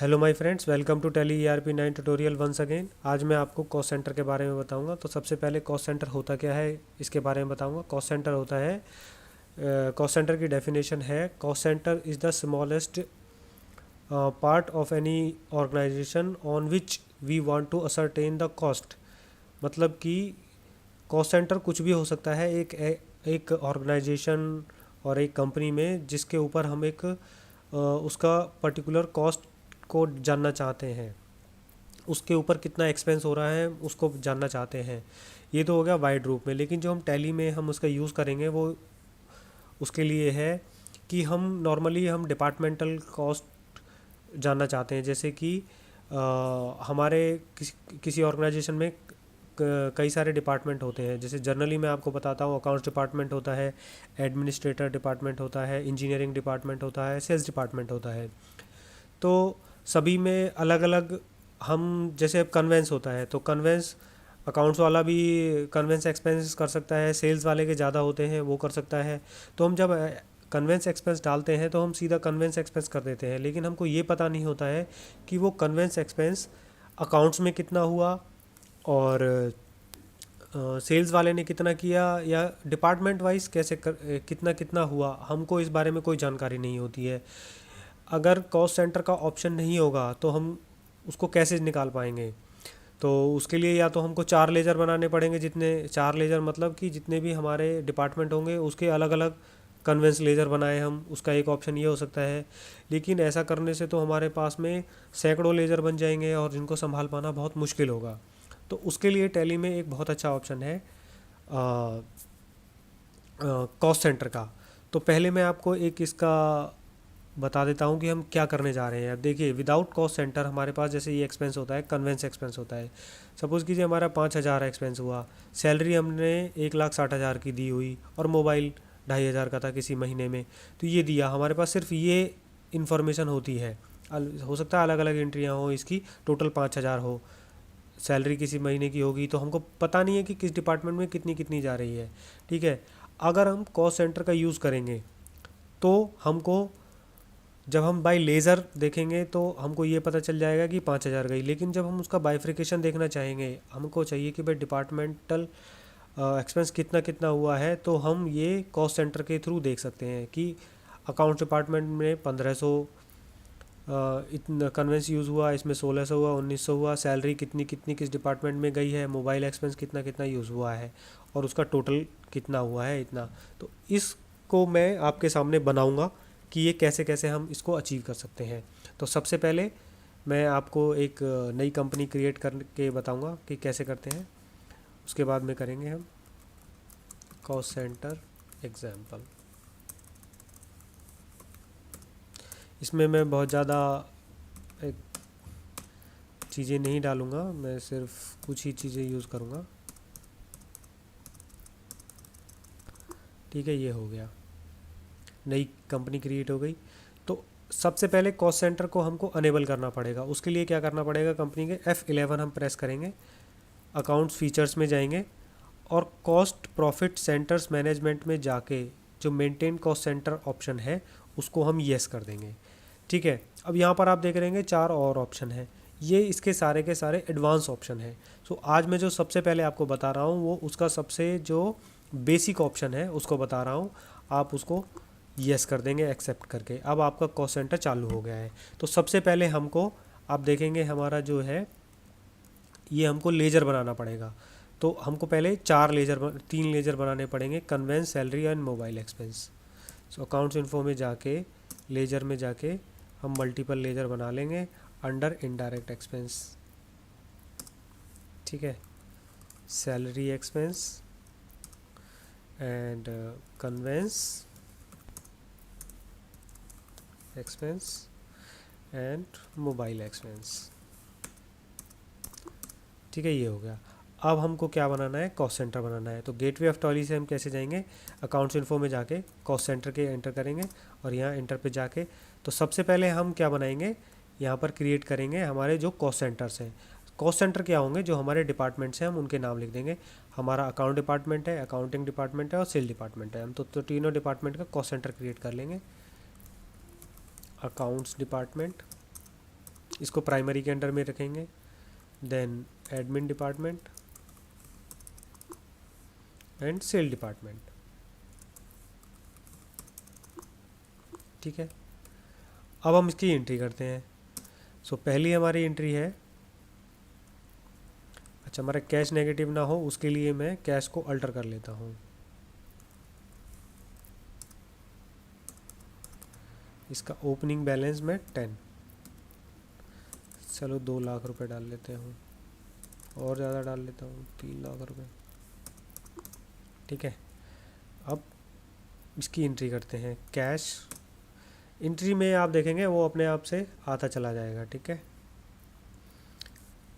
Hello my friends, welcome to Tally ERP 9 tutorial once again. आज मैं आपको cost centre के बारे में बताऊंगा। तो सबसे पहले कॉस्ट सेंटर होता क्या है इसके बारे में बताऊंगा। कॉस्ट सेंटर होता है, कॉस्ट सेंटर की डेफिनेशन है, cost centre is the smallest part of any organisation on which we want to ascertain the cost. मतलब कि कॉस्ट सेंटर कुछ भी हो सकता है एक ऑर्गेनाइजेशन और एक कंपनी में, जिसके ऊपर हम उसका पर्टिकुलर कॉस्ट को जानना चाहते हैं, उसके ऊपर कितना एक्सपेंस हो रहा है उसको जानना चाहते हैं। ये तो हो गया वाइड रूप में, लेकिन जो हम टैली में हम उसका यूज़ करेंगे वो उसके लिए है कि हम नॉर्मली हम डिपार्टमेंटल कॉस्ट जानना चाहते हैं। जैसे कि हमारे किसी ऑर्गेनाइजेशन में कई सारे डिपार्टमेंट होते हैं। जैसे जनरली मैं आपको बताता हूँ, अकाउंट्स डिपार्टमेंट होता है, एडमिनिस्ट्रेटर डिपार्टमेंट होता है, इंजीनियरिंग डिपार्टमेंट होता है, सेल्स डिपार्टमेंट होता है। तो सभी में अलग अलग हम, जैसे अब कन्वेंस होता है तो कन्वेंस अकाउंट्स वाला भी कन्वेंस एक्सपेंस कर सकता है, सेल्स वाले के ज़्यादा होते हैं वो कर सकता है। तो हम जब कन्वेंस एक्सपेंस डालते हैं तो हम सीधा कन्वेंस एक्सपेंस कर देते हैं, लेकिन हमको ये पता नहीं होता है कि वो कन्वेंस एक्सपेंस अकाउंट्स में कितना हुआ और सेल्स वाले ने कितना किया, या डिपार्टमेंट वाइज कितना कितना हुआ, हमको इस बारे में कोई जानकारी नहीं होती है। अगर कॉस्ट सेंटर का ऑप्शन नहीं होगा तो हम उसको कैसे निकाल पाएंगे? तो उसके लिए या तो हमको चार लेजर बनाने पड़ेंगे, जितने चार लेजर मतलब कि जितने भी हमारे डिपार्टमेंट होंगे उसके अलग अलग कन्वेंस लेजर बनाए हम, उसका एक ऑप्शन ये हो सकता है। लेकिन ऐसा करने से तो हमारे पास में सैकड़ों लेजर बन जाएंगे और जिनको संभाल पाना बहुत मुश्किल होगा। तो उसके लिए टैली में एक बहुत अच्छा ऑप्शन है कॉस्ट सेंटर का। तो पहले मैं आपको एक इसका बता देता हूँ कि हम क्या करने जा रहे हैं। अब देखिए, विदाउट कॉस्ट सेंटर हमारे पास जैसे ये एक्सपेंस होता है, कन्वेंस एक्सपेंस होता है। सपोज़ कीजिए हमारा 5,000 एक्सपेंस हुआ, सैलरी हमने 1,60,000 की दी हुई और मोबाइल 2,500 का था किसी महीने में। तो ये दिया, हमारे पास सिर्फ ये इन्फॉर्मेशन होती है। हो सकता है अलग अलग एंट्रियाँ हो, इसकी टोटल 5,000 हो, सैलरी किसी महीने की होगी, तो हमको पता नहीं है कि किस डिपार्टमेंट में कितनी कितनी जा रही है। ठीक है, अगर हम कॉस्ट सेंटर का यूज़ करेंगे तो हमको, जब हम बाई लेज़र देखेंगे तो हमको ये पता चल जाएगा कि 5,000 गई। लेकिन जब हम उसका बाइफ्रिकेशन देखना चाहेंगे, हमको चाहिए कि भाई डिपार्टमेंटल एक्सपेंस कितना कितना हुआ है, तो हम ये कॉस्ट सेंटर के थ्रू देख सकते हैं कि अकाउंट डिपार्टमेंट में 1,500 इतना कन्वेंस यूज़ हुआ, इसमें 1,600 हुआ, 1,900 हुआ, सैलरी कितनी कितनी किस डिपार्टमेंट में गई है, मोबाइल एक्सपेंस कितना कितना यूज़ हुआ है और उसका टोटल कितना हुआ है इतना। तो इसको मैं आपके सामने बनाऊंगा कि ये कैसे कैसे हम इसको अचीव कर सकते हैं। तो सबसे पहले मैं आपको एक नई कंपनी क्रिएट करके बताऊंगा कि कैसे करते हैं। उसके बाद में करेंगे हम कॉस्ट सेंटर एग्जाम्पल। इसमें मैं बहुत ज़्यादा एक चीज़ें नहीं डालूँगा, मैं सिर्फ कुछ ही चीज़ें यूज़ करूँगा। ठीक है, ये हो गया, नई कंपनी क्रिएट हो गई। तो सबसे पहले कॉस्ट सेंटर को हमको अनेबल करना पड़ेगा। उसके लिए क्या करना पड़ेगा, कंपनी के F11 हम प्रेस करेंगे, अकाउंट्स फीचर्स में जाएंगे और कॉस्ट प्रॉफिट सेंटर्स मैनेजमेंट में जाके जो मेंटेन कॉस्ट सेंटर ऑप्शन है उसको हम येस कर देंगे। ठीक है, अब यहाँ पर आप देख रहे हैं चार और ऑप्शन है, ये इसके सारे के सारे एडवांस ऑप्शन है। सो आज मैं जो सबसे पहले आपको बता रहा हूँ वो उसका सबसे जो बेसिक ऑप्शन है उसको बता रहा हूँ। आप उसको यस कर देंगे एक्सेप्ट करके। अब आपका कॉस्ट सेंटर चालू हो गया है। तो सबसे पहले हमको, आप देखेंगे हमारा जो है ये हमको लेजर बनाना पड़ेगा। तो हमको पहले तीन लेजर बनाने पड़ेंगे, conveyance, salary and mobile expense. So accounts info में जाके, लेजर में जाके हम मल्टीपल लेजर बना लेंगे अंडर इनडायरेक्ट एक्सपेंस। ठीक है, salary expense and conveyance expense and mobile expense. ठीक है, ये हो गया। अब हमको क्या बनाना है, कॉस्ट सेंटर बनाना है। तो गेटवे ऑफ टॉली से हम कैसे जाएंगे, अकाउंट्स इन्फो में जाके कॉस्ट सेंटर के एंटर करेंगे और यहाँ एंटर पे जाके, तो सबसे पहले हम क्या बनाएंगे, यहाँ पर क्रिएट करेंगे हमारे जो कॉस्ट सेंटर्स हैं। कॉस्ट सेंटर क्या होंगे, जो हमारे डिपार्टमेंट्स हैं हम उनके नाम लिख देंगे। हमारा अकाउंट डिपार्टमेंट है, अकाउंटिंग डिपार्टमेंट है और सेल डिपार्टमेंट है। हम तो तीनों डिपार्टमेंट का कॉस्ट सेंटर क्रिएट कर लेंगे। अकाउंट्स डिपार्टमेंट, इसको प्राइमरी के अंडर में रखेंगे। Then admin department and sale department. ठीक है, अब हम इसकी एंट्री करते हैं। सो पहली हमारी एंट्री है, अच्छा हमारा कैश नेगेटिव ना हो उसके लिए मैं कैश को अल्टर कर लेता हूँ। इसका ओपनिंग बैलेंस में 10, चलो 2 लाख रुपए डाल लेते हूँ, और ज़्यादा डाल लेता हूँ 3 लाख रुपए। ठीक है, अब इसकी एंट्री करते हैं। कैश एंट्री में आप देखेंगे वो अपने आप से आता चला जाएगा। ठीक है,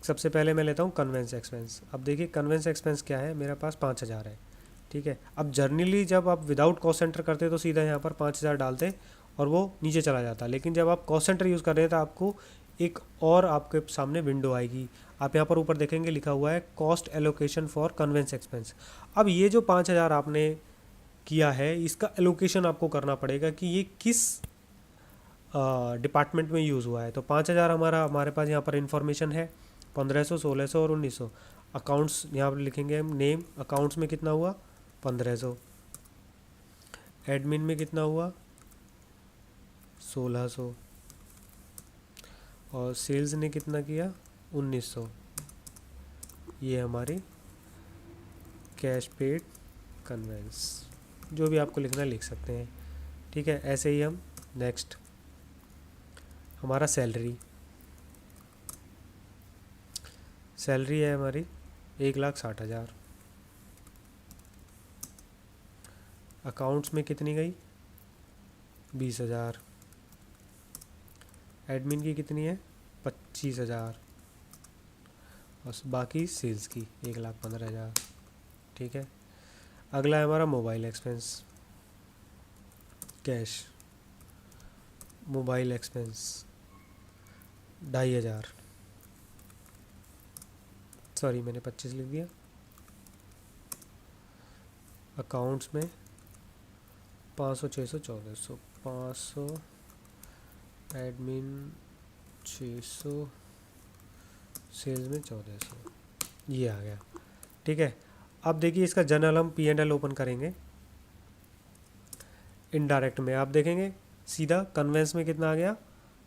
सबसे पहले मैं लेता हूँ कन्वेंस एक्सपेंस। अब देखिए कन्वेंस एक्सपेंस क्या है, मेरे पास 5,000 है। ठीक है, अब जर्नली जब आप विदाउट कॉस्ट सेंटर करते तो सीधा यहाँ पर 5,000 डालते और वो नीचे चला जाता, लेकिन जब आप कॉस्ट सेंटर यूज़ कर रहे हैं तो आपको एक और आपके सामने विंडो आएगी। आप यहाँ पर ऊपर देखेंगे लिखा हुआ है cost allocation for conveyance expense. अब ये जो 5,000 आपने किया है इसका एलोकेशन आपको करना पड़ेगा कि ये किस डिपार्टमेंट में यूज़ हुआ है। तो 5,000 हमारे पास यहाँ पर इंफॉर्मेशन है, 1,500, 1,600 और 1,900। अकाउंट्स यहाँ पर लिखेंगे हम नेम, अकाउंट्स में कितना हुआ 1,500, एडमिन में कितना हुआ 1,600 और सेल्स ने कितना किया 1,900। ये हमारी कैश पेड कन्वेंस, जो भी आपको लिखना लिख सकते हैं। ठीक है, ऐसे ही हम नेक्स्ट हमारा सैलरी है हमारी 1,60,000। अकाउंट्स में कितनी गई 20,000। एडमिन की कितनी है 25,000 और बाकी सेल्स की 1,15,000। ठीक है, अगला है हमारा mobile expense. Cash mobile expense 2,500, sorry मैंने 25 लिख दिया। अकाउंट्स में 500, 600, 1,400, 500, एडमिन 600, सेल्स में 1,400, ये आ गया। ठीक है, अब देखिए इसका जनरल हम P&L ओपन करेंगे। इनडायरेक्ट में आप देखेंगे सीधा कन्वेंस में कितना आ गया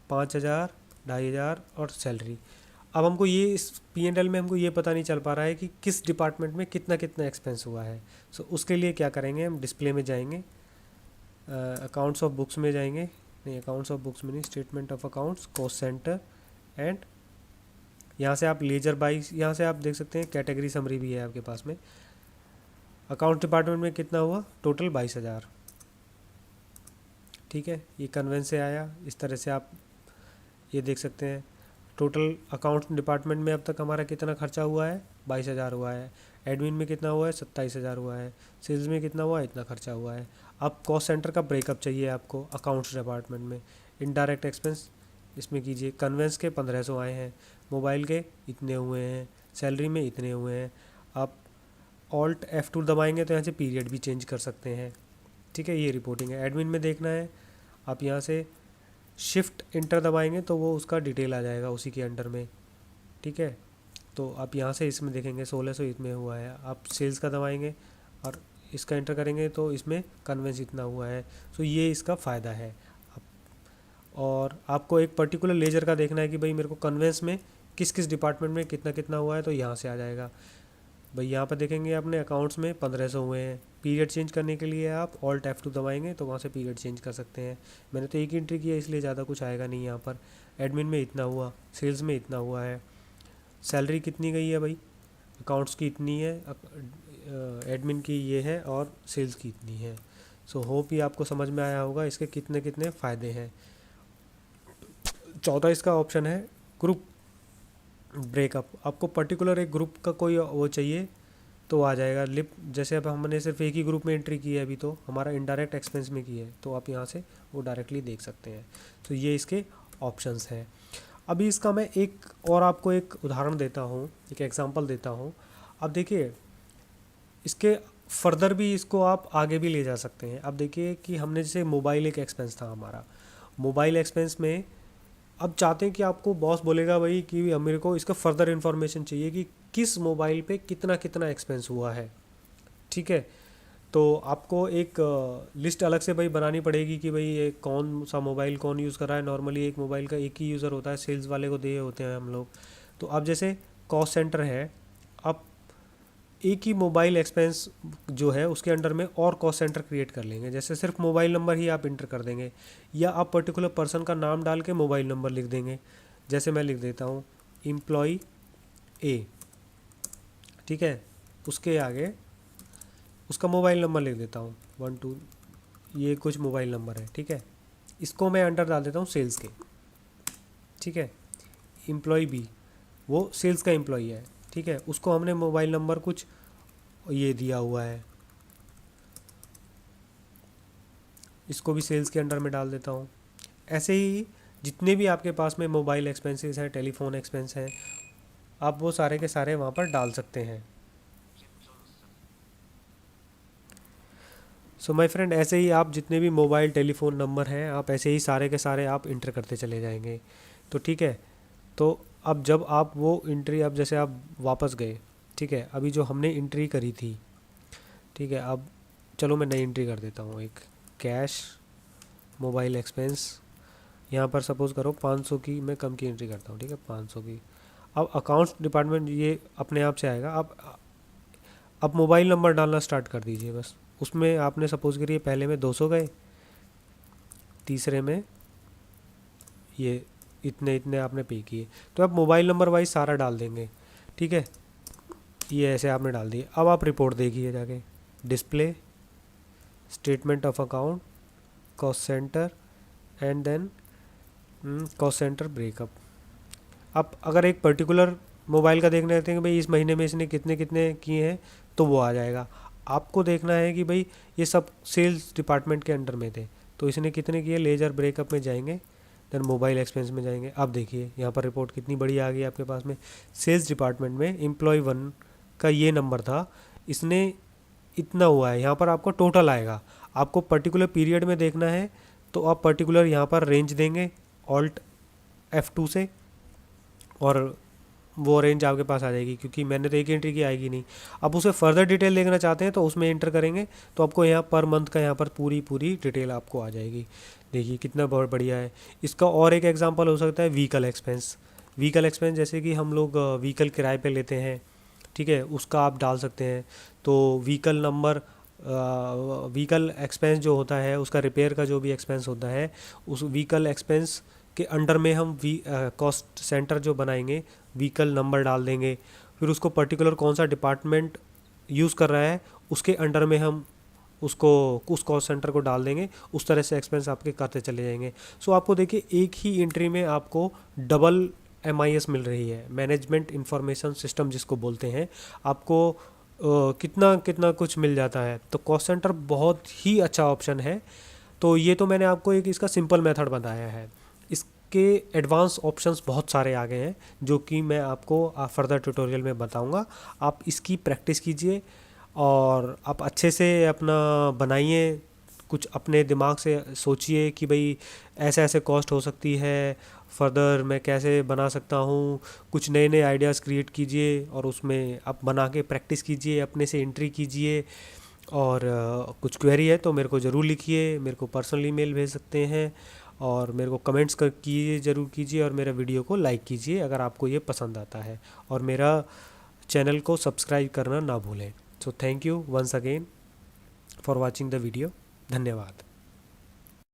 5,000, 2,500 और सैलरी। अब हमको ये इस P&L में हमको ये पता नहीं चल पा रहा है कि किस डिपार्टमेंट में कितना कितना एक्सपेंस हुआ है। सो उसके लिए क्या करेंगे, हम डिस्प्ले में जाएंगे, अकाउंट्स ऑफ बुक्स में जाएंगे, नहीं अकाउंट्स ऑफ बुक्स में नहीं, statement of accounts, cost centre and यहाँ से आप लेजर बाई, यहाँ से आप देख सकते हैं कैटेगरी समरी भी है आपके पास में। अकाउंट डिपार्टमेंट में कितना हुआ टोटल 22,000। ठीक है, ये कन्वेंस से आया। इस तरह से आप ये देख सकते हैं टोटल अकाउंट डिपार्टमेंट में अब तक हमारा कितना खर्चा हुआ है 22,000 हुआ है। एडमिन में कितना हुआ है 27,000 हुआ है। सेल्स में कितना हुआ है इतना खर्चा हुआ है। अब कॉस्ट सेंटर का ब्रेकअप चाहिए आपको अकाउंट्स डिपार्टमेंट में। इनडायरेक्ट एक्सपेंस इसमें कीजिए, कन्वेंस के 1,500 आए हैं, मोबाइल के इतने हुए हैं, सैलरी में इतने हुए हैं। आप ऑल्ट F2 दबाएंगे तो यहाँ से पीरियड भी चेंज कर सकते हैं। ठीक है, ये रिपोर्टिंग है। एडमिन में देखना है, आप यहाँ से शिफ्ट इंटर दबाएंगे तो वो उसका डिटेल आ जाएगा उसी के अंडर में। ठीक है, तो आप यहाँ से इसमें देखेंगे 1,600 इसमें हुआ है। आप सेल्स का दबाएंगे और इसका इंटर करेंगे तो इसमें कन्वेंस इतना हुआ है। सो ये इसका फ़ायदा है। और आपको एक पर्टिकुलर लेजर का देखना है कि भाई मेरे को कन्वेंस में किस किस डिपार्टमेंट में कितना कितना हुआ है, तो यहाँ से आ जाएगा। भाई यहाँ पर देखेंगे अपने अकाउंट्स में 1,500 हुए हैं। पीरियड चेंज करने के लिए आप ऑल्ट F2 दबाएंगे तो वहाँ से पीरियड चेंज कर सकते हैं। मैंने तो एक ही एंट्री किया इसलिए ज़्यादा कुछ आएगा नहीं यहाँ पर। एडमिन में इतना हुआ, सेल्स में इतना हुआ है, सैलरी कितनी गई है भाई अकाउंट्स की इतनी है, एडमिन की ये है और सेल्स की इतनी है। सो होप ये आपको समझ में आया होगा इसके कितने कितने फ़ायदे हैं। चौथा इसका ऑप्शन है ग्रुप ब्रेकअप। आपको पर्टिकुलर एक ग्रुप का कोई वो चाहिए तो आ जाएगा लिप, जैसे अब हमने सिर्फ एक ही ग्रुप में एंट्री की है अभी, तो हमारा इनडायरेक्ट एक्सपेंस में की है तो आप यहाँ से वो डायरेक्टली देख सकते हैं। तो ये इसके ऑप्शंस हैं। अभी इसका मैं एक और आपको एक उदाहरण देता हूँ, एक एग्जांपल देता हूँ। अब देखिए इसके फर्दर भी इसको आप आगे भी ले जा सकते हैं। अब देखिए कि हमने जैसे मोबाइल एक एक्सपेंस था हमारा, मोबाइल एक्सपेंस में अब चाहते हैं कि आपको बॉस बोलेगा भाई कि अब मेरे को इसका फर्दर इन्फॉर्मेशन चाहिए कि किस मोबाइल पे कितना कितना एक्सपेंस हुआ है, ठीक है। तो आपको एक लिस्ट अलग से भाई बनानी पड़ेगी कि भाई ये कौन सा मोबाइल कौन यूज़ कर रहा है। नॉर्मली एक मोबाइल का एक ही यूज़र होता है, सेल्स वाले को दिए होते हैं हम लोग। तो अब जैसे कॉस्ट सेंटर है, अब एक ही मोबाइल एक्सपेंस जो है उसके अंडर में और कॉस्ट सेंटर क्रिएट कर लेंगे। जैसे सिर्फ मोबाइल नंबर ही आप इंटर कर देंगे, या आप पर्टिकुलर पर्सन का नाम डाल के मोबाइल नंबर लिख देंगे। जैसे मैं लिख देता हूँ एम्प्लॉय ए, ठीक है, उसके आगे उसका मोबाइल नंबर लिख देता हूँ 12, ये कुछ मोबाइल नंबर है, ठीक है। इसको मैं अंडर डाल देता हूँ सेल्स के, ठीक है। एम्प्लॉय बी, वो सेल्स का एम्प्लॉय है, ठीक है, उसको हमने मोबाइल नंबर कुछ ये दिया हुआ है, इसको भी सेल्स के अंडर में डाल देता हूँ। ऐसे ही जितने भी आपके पास में मोबाइल एक्सपेंसेस हैं, टेलीफोन एक्सपेंस हैं, आप वो सारे के सारे वहाँ पर डाल सकते हैं। सो माय फ्रेंड, ऐसे ही आप जितने भी मोबाइल टेलीफोन नंबर हैं आप ऐसे ही सारे के सारे आप इंटर करते चले जाएंगे। तो ठीक है, तो अब जब आप वो एंट्री, अब जैसे आप वापस गए, ठीक है, अभी जो हमने एंट्री करी थी, ठीक है, अब चलो मैं नई एंट्री कर देता हूँ, एक कैश मोबाइल एक्सपेंस, यहाँ पर सपोज़ करो 500 की मैं कम की एंट्री करता हूँ, ठीक है, 500 की। अब अकाउंट्स डिपार्टमेंट ये अपने आप से आएगा। अब मोबाइल नंबर डालना स्टार्ट कर दीजिए बस। उसमें आपने सपोज़ करिए पहले में 200 गए, तीसरे में ये इतने इतने आपने पे किए, तो अब मोबाइल नंबर वाइज सारा डाल देंगे, ठीक है। ये ऐसे आपने डाल दिए। अब आप रिपोर्ट देखिए जाके, display, statement of account, cost centre and then cost centre breakup. आप अगर एक पर्टिकुलर मोबाइल का देखना रहते हैं कि भाई इस महीने में इसने कितने कितने किए हैं, तो वो आ जाएगा। आपको देखना है कि भाई ये सब सेल्स डिपार्टमेंट के अंडर में थे, तो इसने कितने किए, लेजर ब्रेकअप में जाएंगे, देन मोबाइल एक्सपेंस में जाएंगे। अब देखिए यहाँ पर रिपोर्ट कितनी बड़ी आ गई आपके पास में। सेल्स डिपार्टमेंट में एम्प्लॉय 1 का ये नंबर था, इसने इतना हुआ है, यहाँ पर आपको टोटल आएगा। आपको पर्टिकुलर पीरियड में देखना है तो आप पर्टिकुलर यहाँ पर रेंज देंगे ऑल्ट F2 से, और वो रेंज आपके पास आ जाएगी, क्योंकि मैंने तो एक एंट्री की आएगी नहीं। अब उसे फर्दर डिटेल देखना चाहते हैं तो उसमें एंटर करेंगे, तो आपको यहाँ पर मंथ का यहाँ पर पूरी पूरी डिटेल आपको आ जाएगी। देखिए कितना बहुत बढ़िया है। इसका और एक एग्जांपल हो सकता है व्हीकल एक्सपेंस। व्हीकल एक्सपेंस जैसे कि हम लोग व्हीकल किराए पे लेते हैं, ठीक है, उसका आप डाल सकते हैं। तो व्हीकल नंबर, व्हीकल एक्सपेंस जो होता है उसका रिपेयर का जो भी एक्सपेंस होता है, उस व्हीकल एक्सपेंस के अंडर में हम कॉस्ट सेंटर जो बनाएंगे, व्हीकल नंबर डाल देंगे, फिर उसको पर्टिकुलर कौन सा डिपार्टमेंट यूज़ कर रहा है उसके अंडर में हम उसको उस कॉस्ट सेंटर को डाल देंगे। उस तरह से एक्सपेंस आपके करते चले जाएंगे। सो आपको देखिए एक ही एंट्री में आपको डबल MIS मिल रही है, मैनेजमेंट इंफॉर्मेशन सिस्टम जिसको बोलते हैं। आपको कितना कितना कुछ मिल जाता है। तो कॉस्ट सेंटर बहुत ही अच्छा ऑप्शन है। तो ये तो मैंने आपको एक इसका सिंपल मेथड बताया है। इसके एडवांस ऑप्शंस बहुत सारे आ गए हैं जो कि मैं आपको फर्दर ट्यूटोरियल में बताऊंगा। आप इसकी प्रैक्टिस कीजिए और आप अच्छे से अपना बनाइए, कुछ अपने दिमाग से सोचिए कि भाई ऐसे ऐसे कॉस्ट हो सकती है, फर्दर मैं कैसे बना सकता हूँ। कुछ नए नए आइडियाज़ क्रिएट कीजिए और उसमें आप बना के प्रैक्टिस कीजिए, अपने से एंट्री कीजिए। और कुछ क्वेरी है तो मेरे को ज़रूर लिखिए, मेरे को पर्सनली मेल भेज सकते हैं, और मेरे को कमेंट्स कर कीजिए, ज़रूर कीजिए, और मेरा वीडियो को लाइक कीजिए अगर आपको ये पसंद आता है, और मेरा चैनल को सब्सक्राइब करना ना भूलें। So thank you once again for watching the video. धन्यवाद।